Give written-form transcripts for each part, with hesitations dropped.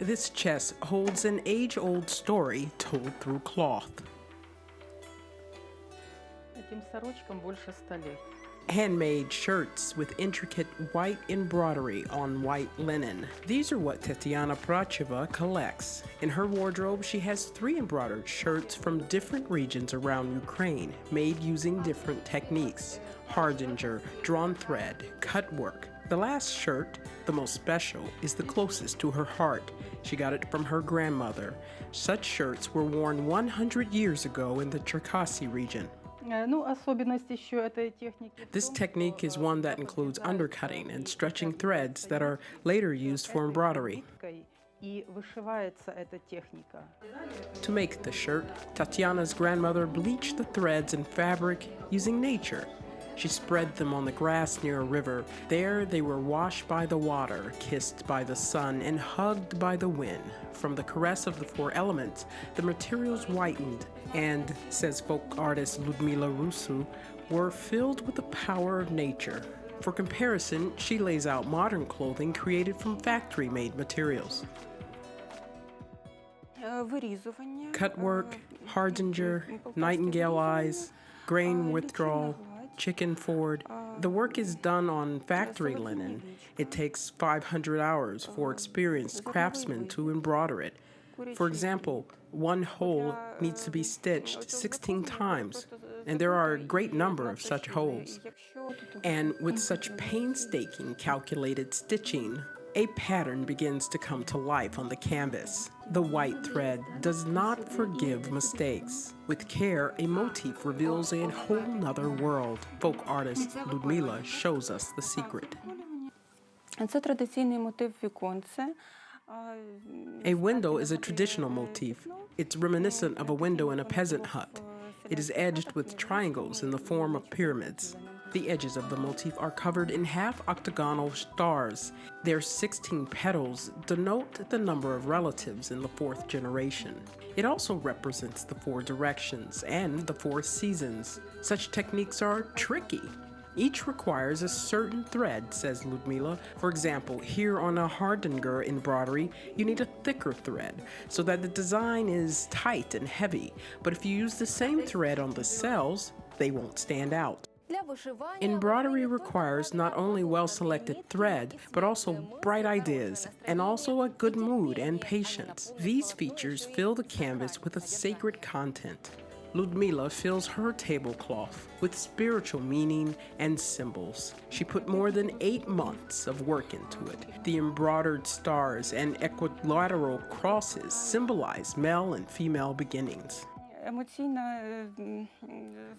This chest holds an age-old story told through cloth. Handmade shirts with intricate white embroidery on white linen. These are what Tatiana Pracheva collects. In her wardrobe, she has 3 embroidered shirts from different regions around Ukraine, made using different techniques: hardanger, drawn thread, cut work. The last shirt, the most special, is the closest to her heart. She got it from her grandmother. Such shirts were worn 100 years ago in the Cherkasy region. This technique is one that includes undercutting and stretching threads that are later used for embroidery. To make the shirt, Tatiana's grandmother bleached the threads and fabric using nature. She spread them on the grass near a river. There they were washed by the water, kissed by the sun, and hugged by the wind. From the caress of the 4 elements, the materials whitened and, says folk artist Ludmila Rusu, were filled with the power of nature. For comparison, she lays out modern clothing created from factory-made materials. Cut work, hardanger, nightingale eyes, grain withdrawal, chicken ford. The work is done on factory linen. It takes 500 hours for experienced craftsmen to embroider it. For example, one hole needs to be stitched 16 times, and there are a great number of such holes. And with such painstaking calculated stitching, a pattern begins to come to life on the canvas. The white thread does not forgive mistakes. With care, a motif reveals a whole nother world. Folk artist Ludmila shows us the secret. A window is a traditional motif. It's reminiscent of a window in a peasant hut. It is edged with triangles in the form of pyramids. The edges of the motif are covered in half-octagonal stars. Their 16 petals denote the number of relatives in the 4th generation. It also represents the 4 directions and the 4 seasons. Such techniques are tricky. Each requires a certain thread, says Ludmila. For example, here on a hardanger embroidery, you need a thicker thread so that the design is tight and heavy. But if you use the same thread on the cells, they won't stand out. Embroidery requires not only well-selected thread, but also bright ideas, and also a good mood and patience. These features fill the canvas with a sacred content. Ludmila fills her tablecloth with spiritual meaning and symbols. She put more than 8 months of work into it. The embroidered stars and equilateral crosses symbolize male and female beginnings.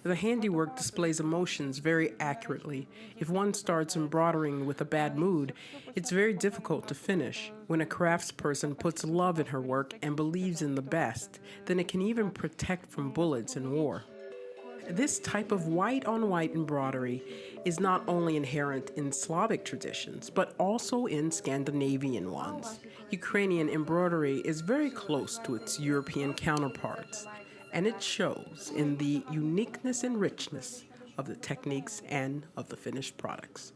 The handiwork displays emotions very accurately. If one starts embroidering with a bad mood, it's very difficult to finish. When a craftsperson puts love in her work and believes in the best, then it can even protect from bullets in war. This type of white-on-white embroidery is not only inherent in Slavic traditions, but also in Scandinavian ones. Ukrainian embroidery is very close to its European counterparts, and it shows in the uniqueness and richness of the techniques and of the finished products.